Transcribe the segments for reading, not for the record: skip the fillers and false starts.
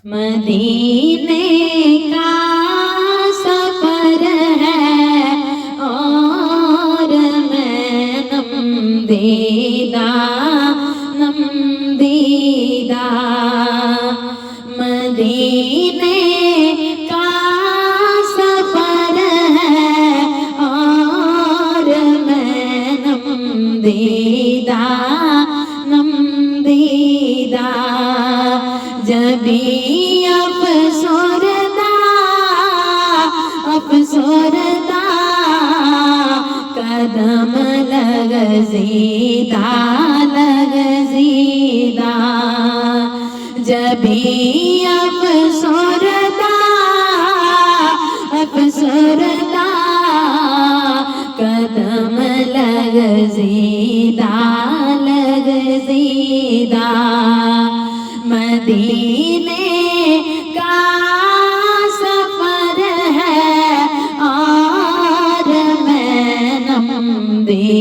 मदीने का सफर है और मैं नमदीदा मदीने का सफर है और मैं नमदीदा जबी अफसरदा कदम लगज़ीदा जबी अफसरदा कदम लगज़ीदा मदीने का सफर है और मैं नमदीदा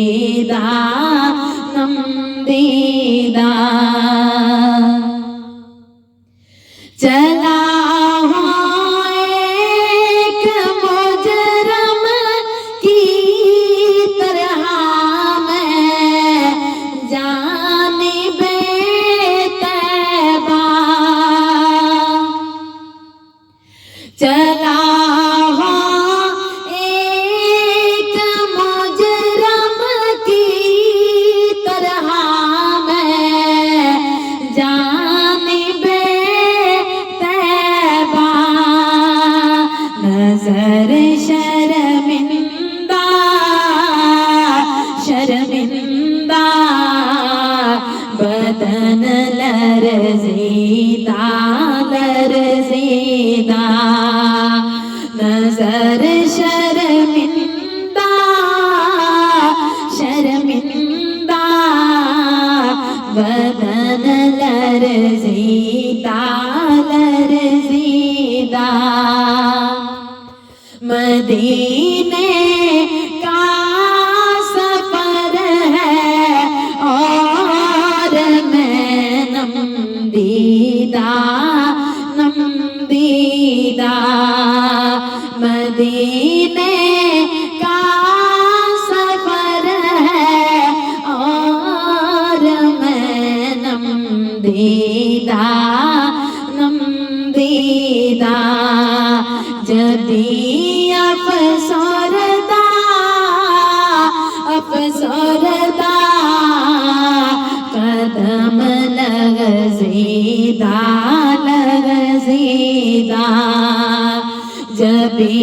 चला हूँ एक मुजरम की तरह मैं जानिबे तैबा चला हूँ एक मुजरम की तरह मैं जानिबे तैबा नजर शर्मिंदा बदन लरज़ीदा नजर शर्मिंदा बदन लरज़ीदा मदीने का सफर है और मैं नमदीदा मदीने का सफर है और मैं नमदीदा जबी अफसरदा कदम लगज़ीदा जबी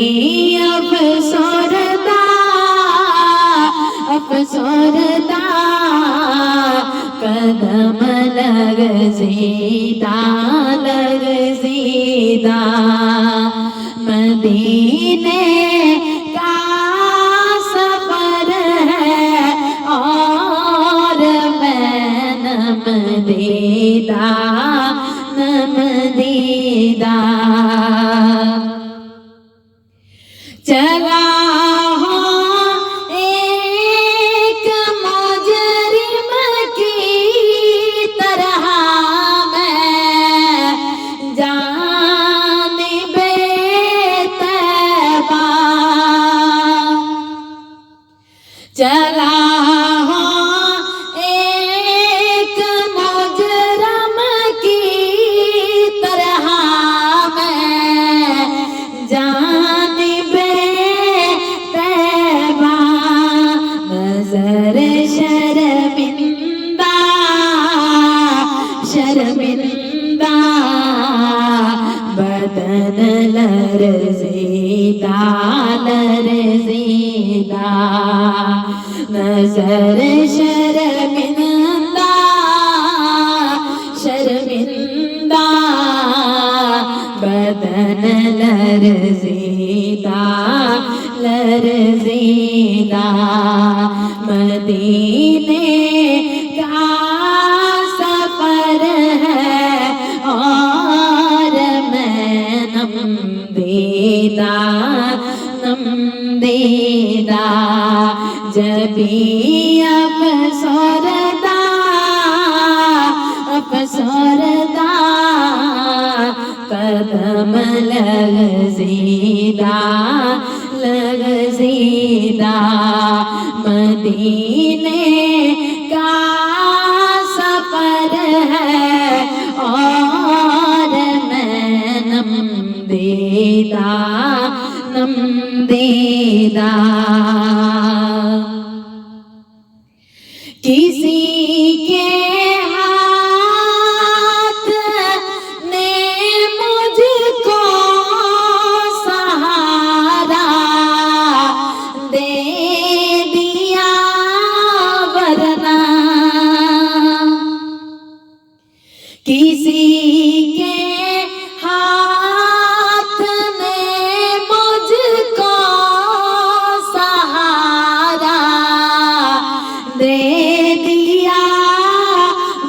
अफसरदा कदम लगज़ीदा मदीने का सफर है और मैं नमदीदा चला हूँ एक मुजरिम की तरह मैं जानिबे तैबा चला हूँ एक मुजरम की तरह मैं जानिबे तैबा नजर शर्मिंदा बदन लरज़ीदा नजर शर्मिंदा बदन लरज़ीदा मदीने का सफर है और मैं नमदीदा जबी अफसरदा कदम लग़ज़ीदा लग़ज़ीदा मदीने का सफ़र है और मैं नमदीदा नमदीदा। किसी के हाथ ने मुझको सहारा दे दिया वरना किसी के हाथ ने मुझको सहारा दे दिया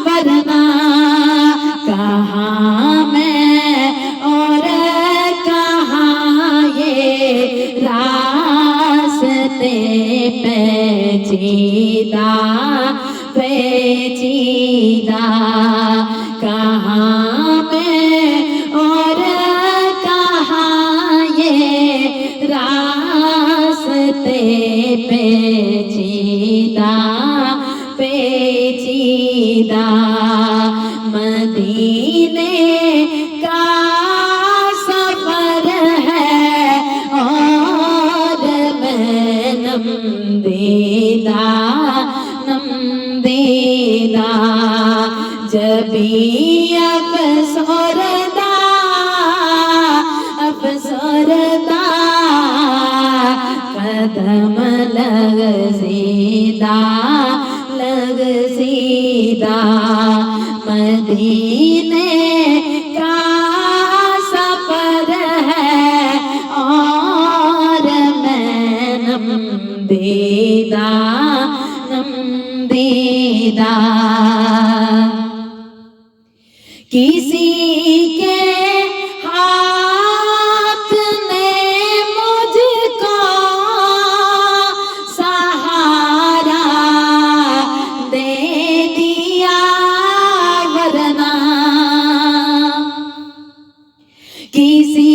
वरना कहाँ मैं और कहाँ ये रास्ते पेचीदा पेचीदा कहाँ मैं और कहाँ ये रास्ते पेचीदा पेचीदा मदीने का सफ़र है और मैं नमदीदा नमदीदा। जबी अफसरदा अफसरदा कदम लग़ज़ीदा लग़ज़ीदा मदीने का सफ़र है और मैं नमदीदा नमदीदा। किसी के हाथ ने मुझको सहारा दे दिया वरना किसी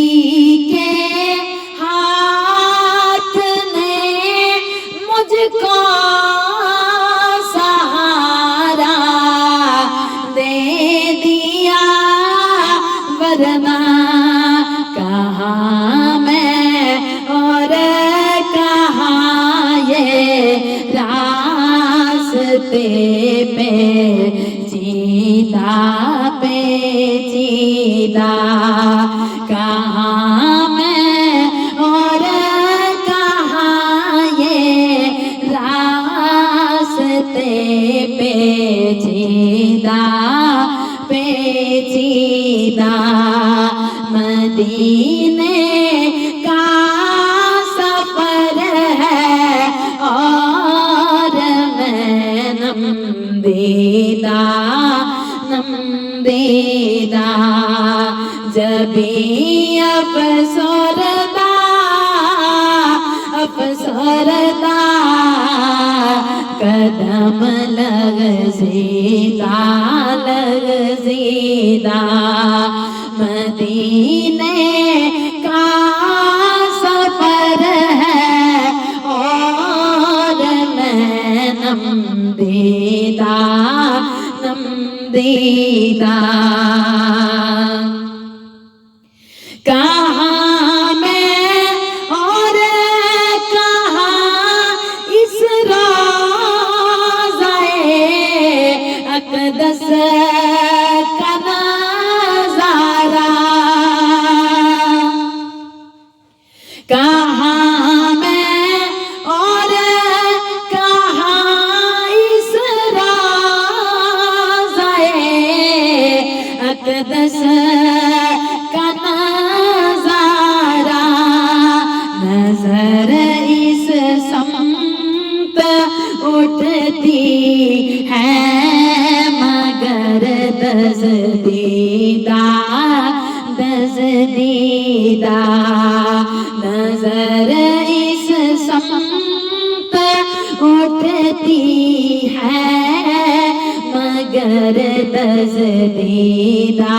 के हाथ ने मुझको सहारा दे दिया वरना कहाँ मैं और कहाँ ये रास्ते पेचीदा पेचीदा कहाँ मैं और कहाँ ये रास्ते पेचीदा पेचीदा मदीने का सफ़र है और मैं नमदीदा नमदीदा। जबी अफसरदा अफसरदा कदम लग़ज़ीदा लग़ज़ीदा मदीने का सफ़र है और मैं नमदीदा नमदीदा। कहाँ मैं और कहाँ इस रोज़ाए अक़दस का नज़ारा कहाँ मैं और कहाँ इस रोज़ाए अक़दस का नज़ारा नज़र इस समत उठती है मगर दज़दीदा दज़दीदा नज़र इस समत उठती है मगर दज़दीदा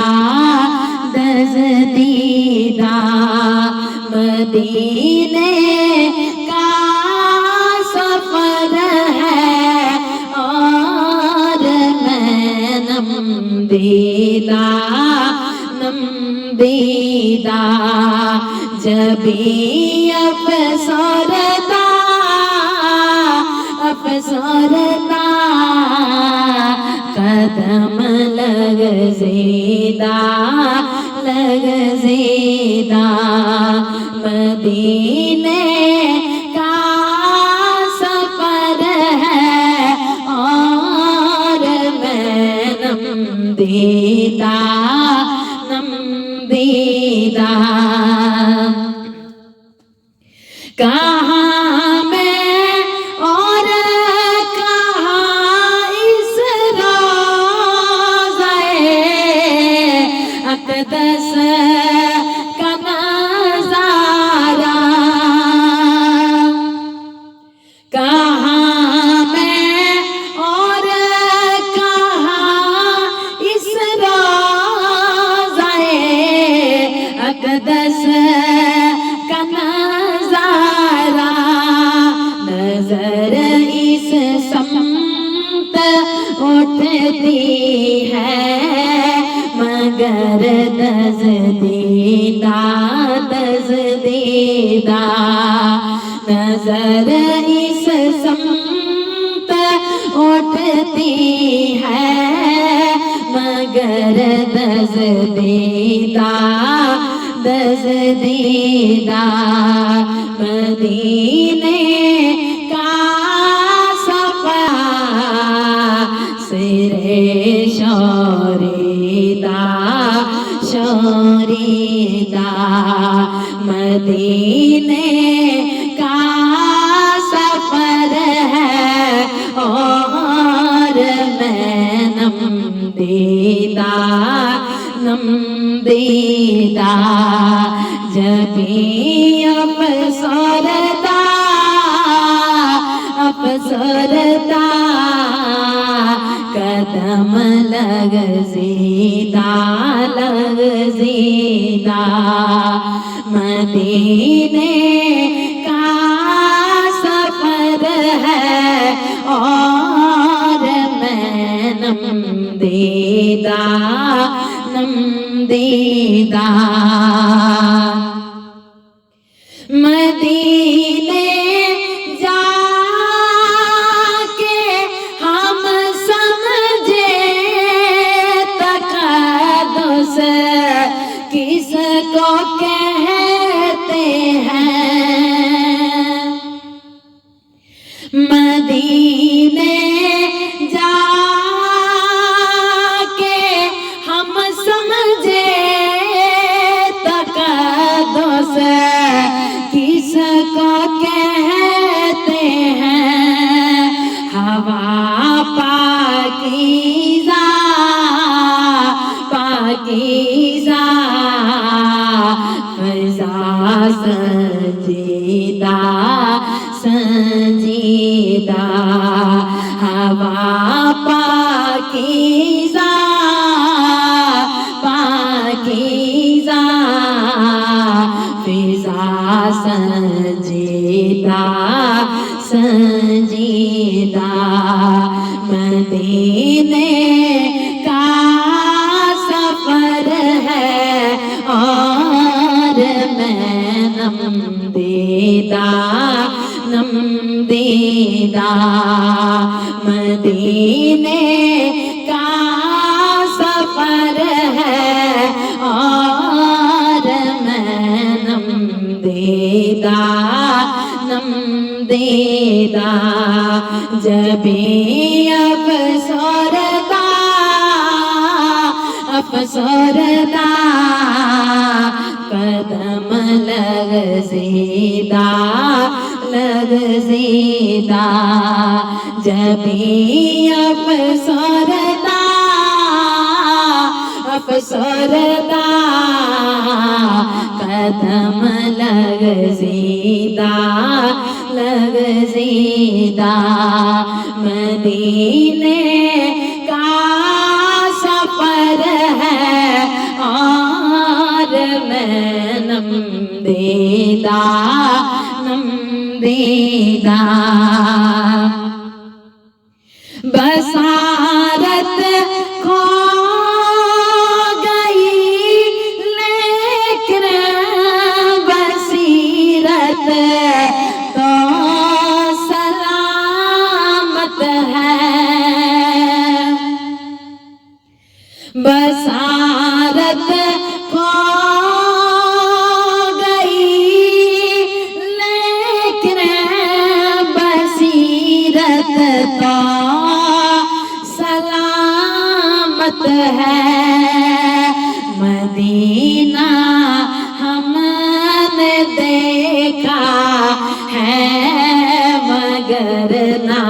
दज़दीदा। मदीने का सफर है और मैं नमदीदा जबी अफसरता कदम लग ज़ीदा मदीने का सफर है और मैं नमदीदा कहाँ मैं और कहाँ इस रोज़े अक़दस का नज़ारा कहाँ मैं और कहाँ इस रोज़े अक़दस का नज़ारा नजर इस समत उठती है मगर दज़दीदा नजर इस समत उठती है मगर दज़दीदा मदीने का सफर सिरे शोरीदा मदीने का सफर है और मैं नमदीदा जबी अफसरता कदम लग ज़ीदा मदीने का सफर है और मैं नमदीदा मदीने जाके हम समझे तक़द्दुस किसको कहते हैं मदीने जाके हम समझे तक़द्दुस किसको कहते हैं हवा पाकीज़ा फ़िज़ा संजीदा हवा पाकीज़ा फ़िज़ा संजीदा मदीने का सफर है और मैं नमदीदा मदीने का सफर है और मैं नमदीदा जबी अफसरता कदम लग ज़ीदा जबी अफसरता कदम लग ज़ीदा मदीने का सफर है और मैं देदा नम देदा बसारत खो गई लेकिन बसीरत तो सलामत है बसारत खो गई लेकिन बसीरत तो सलामत है मदीना हमने देखा है मगर ना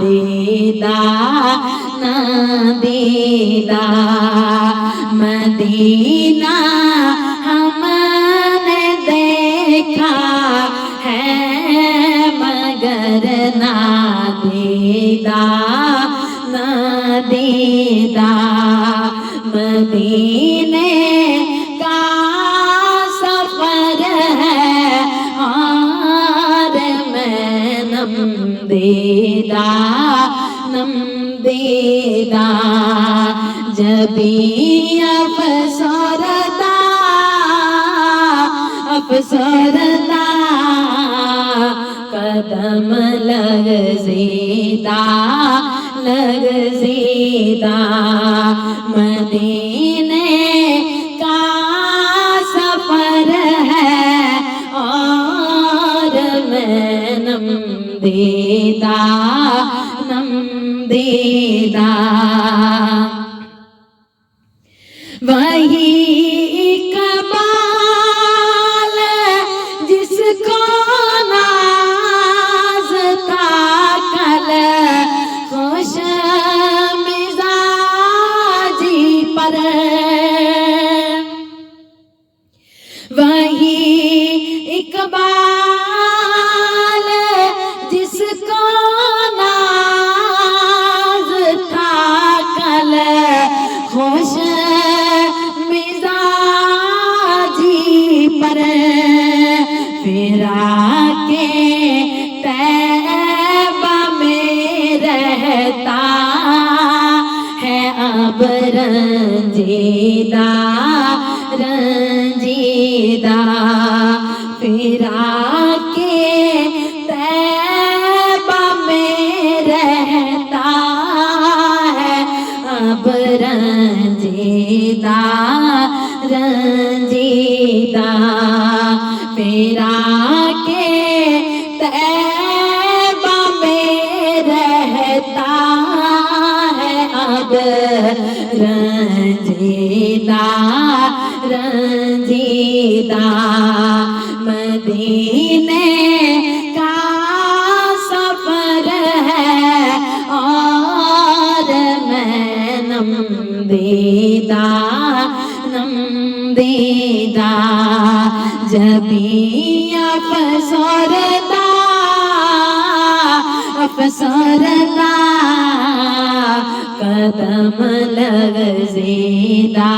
दीदा ना दीदा मदीना हमने देखा है मगर ना दीदा ना दीदा मदीने का सफर है और मैं नम दीदा नम दीदा जबी अफसरदा अफसरदा कदम लग ज़ीदा मदीने का सफर है और मैं नम दीदा वही इकबाल जिसको नाज था कल खुश मिजाजी पर वही इकबाल जिसको नाज था कल खुश मिजाजी पर फिरा के तैबा में रहता है अब रंजीदा रंजीदा फिरा के तैबा में रहता है अब रंजीदा रंजीदा फिरा के तैबा में रहता है अब रंजीदा रंजीदा मदीने का सफर है और मैं नम दीदा जबी अफसरदा अफसरदा कदम लग ज़ीदा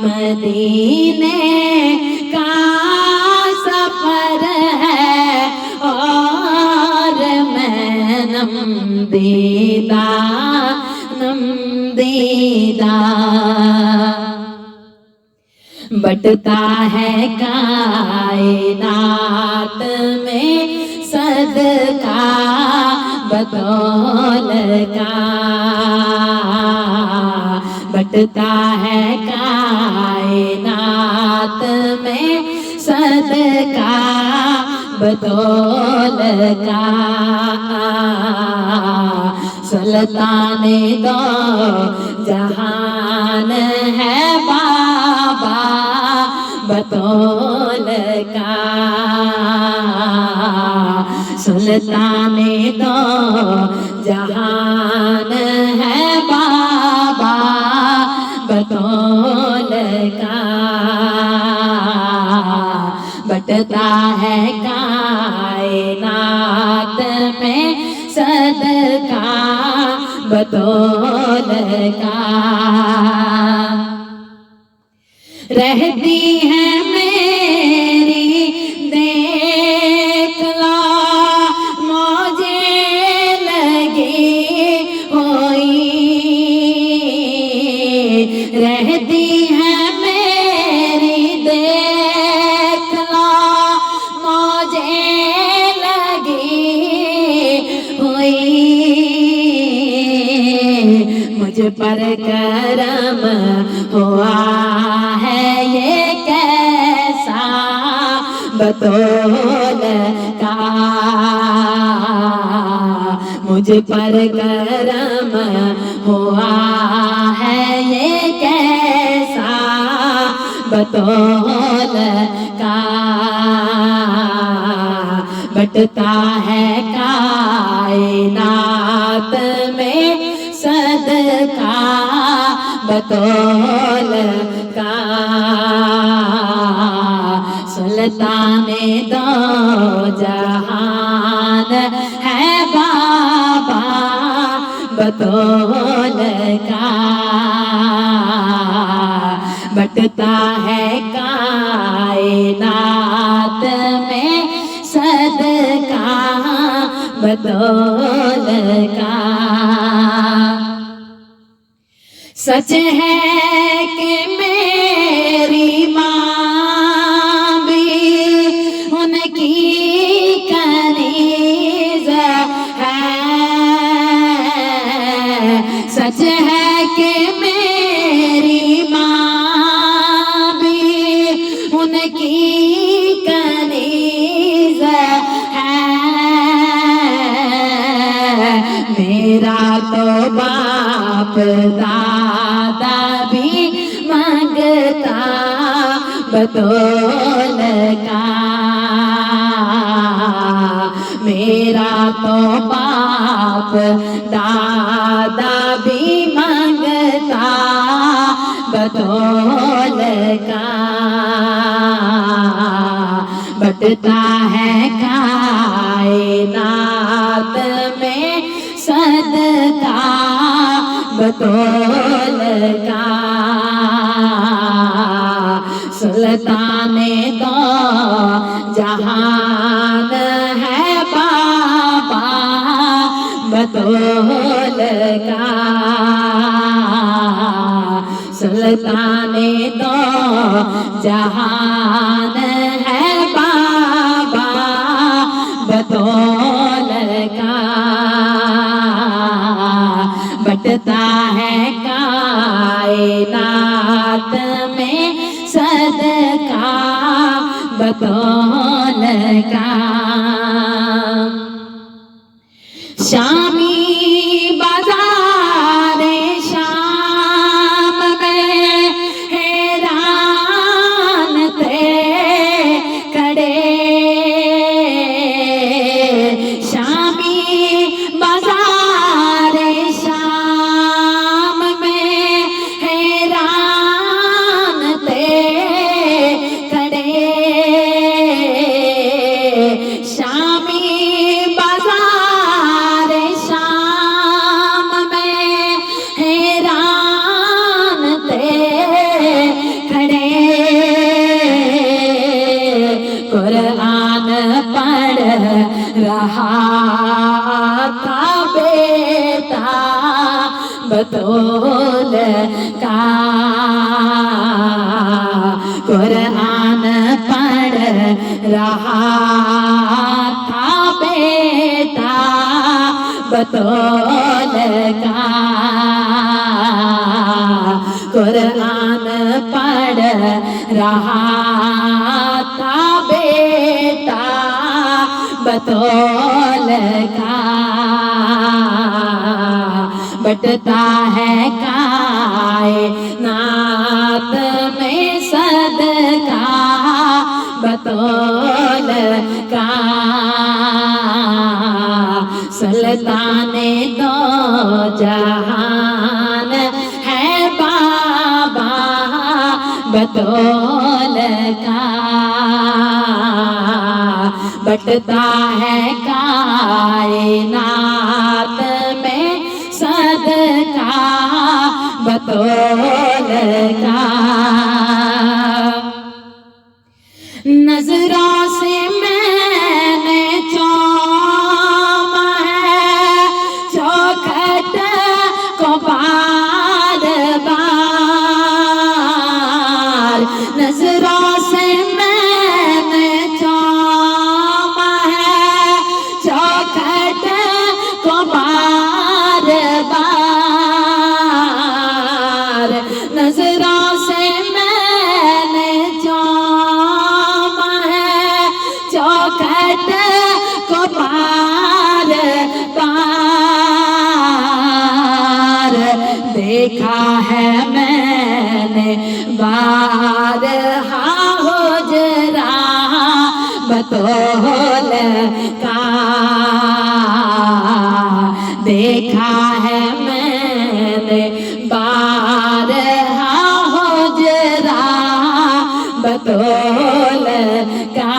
मदीने का सफर है और मैं नम दीदा बटता है कायनात में सदका बतौल का बटता है कायनात में सदका बतौल का सुल्ताने दो जहान है बाबा बतौल का सुल्ताने दो जहान है बाबा बतौल का बटता है कायनात में सदका बतौल का रहती है मेरी देख ला मौजे लगी हुई, रहती है मेरी देख ला मौजे लगी हुई, मुझ पर करम हुआ है ये कैसा बतौल का, मुझ पर करम हुआ है ये कैसा बतौल का, बटता है कायनात में सदका बतौल का, सुल्ताने दो जहान है बाबा बतौल का, बटता है कायनात में सदका बतौल का। सच है कि मेरी माँ भी उनकी कनीज़ है, सच है कि मेरी माँ भी उनकी कनीज़ है, मेरा तो बाप दादा भी मांगता बतौल का, मेरा तो बाप दादा भी मांगता बतौल का, बटता है कायनात में सदका बतौल का, सुल्ताने दो जहान है बाबा बतौल का, सुल्ताने दो जहान है बाबा बतौल का, बटता है कायनात में सदका बतौल का। शामी बाज़ारे शाम में हैरान थे खड़े, शामी बाज़ारे शाम में हैरान थे खड़े, शामी बाज़ारे शाम में हैरान थे खड़े, कुरान पढ़ रहा था बेटा बतौल का, कुरान पढ़ रहा था बेटा बतौल का, कुरान पढ़ रहा था बेटा बतौल का, बटता है कायनात में सदका बतौल का, सुल्ताने दो जहान है बाबा बतौल का, बटता है कायनात में सदका बतौल का। देखा है मैंने बारहा हुजरा बतौल का, देखा है मैंने बारहा हुजरा बतौल का,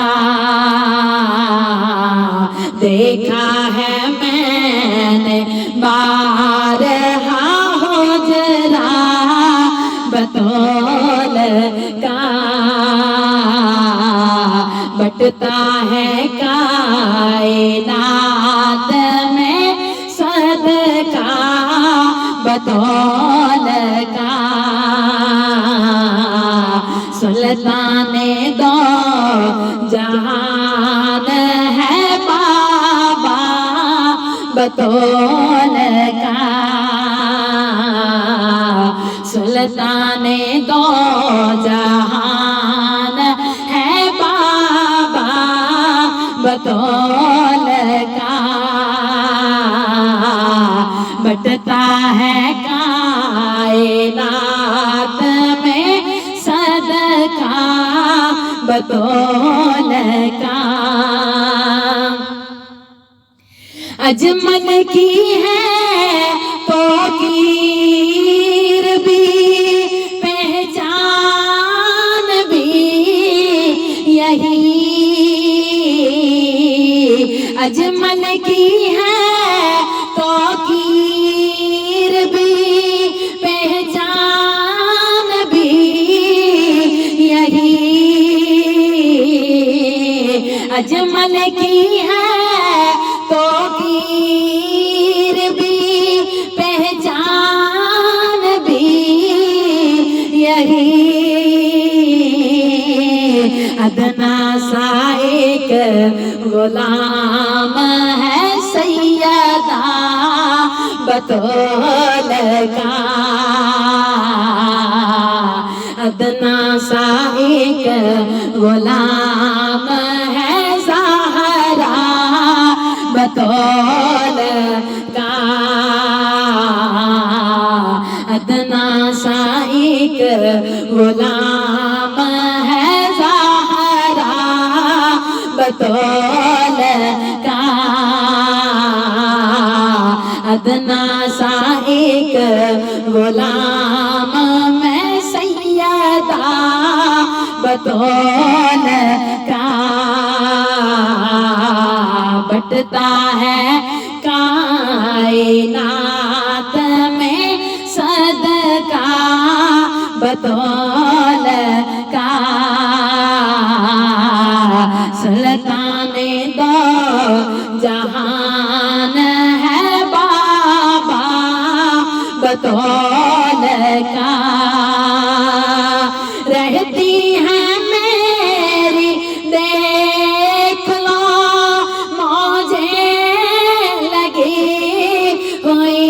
देखा है मैंने बारहा हुजरा बतौल का, बटता है कायनात में सदका बतौल का, सुल्ताने दो जहान है बाबा बतौल का, सुल्ताने दो जहान है बाबा बतौल का, बटता है कायनात में सदका बतौल का। अजमल की है तो कीर भी पहचान भी यही, अजमल की है तो कीर भी पहचान भी यही, अजमल की है तो कीर भी पहचान भी यही, अदना सा एक गुलाम है सैयदा बतौल का, अदना सा एक गुलाम है ज़हरा बतौल का, अदना सा एक गुलाम है ज़हरा बतौल का, अदना सा एक गुलाम मैं सैयदा बतौल का, बटता है कायनात में सदका बतौल का, सुल्ताने दो जहान है बाबा बतौल का, रहती है मेरी देख लो मौजे लगी हुई,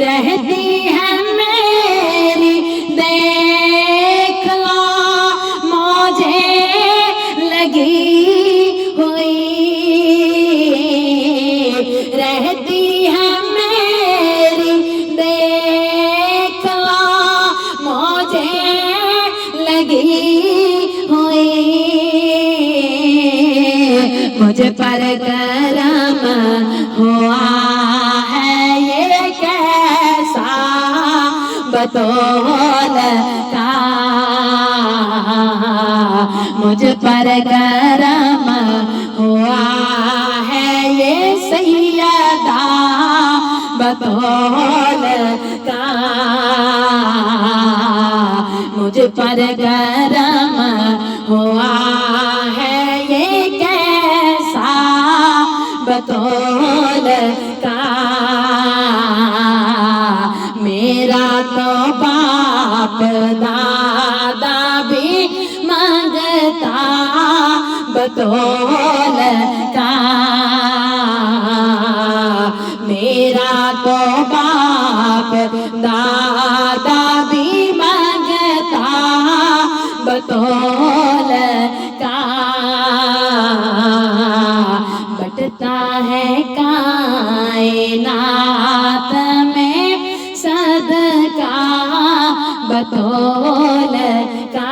रहती है मेरी देख लो मौजे लगी हुई, रहती है मेरी देख लो मौजे लगी हुई, मुझ पर करम हुआ है ये कैसा बतौल का, मुझ पर करम हुआ है ये सैयदा बतौल का, मुझ पर करम हुआ है ये कैसा बतौल का, मेरा तो बाप दादा भी मांगता बतौल का, मेरा तो बाप दादा भी मांगता बतौल का, बटता है कायनात बतौल का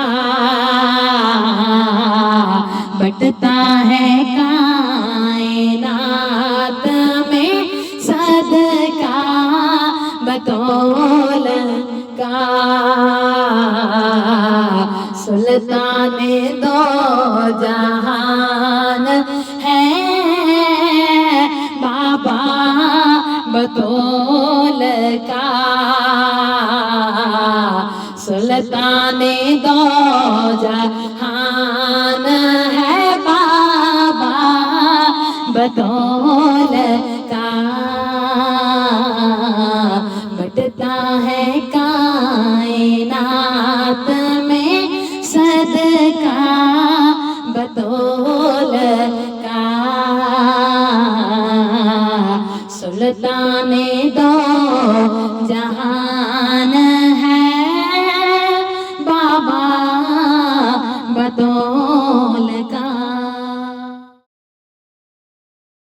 बटता है कायनात में सदका बतौल का सुल्ताने दो जहान है बाबा बतौल का सुल्ताने दो जहान है बाबा बतौल का बटता है कायनात में सदका बतौल का सुल्ताने दो जहान है बाबा बतौल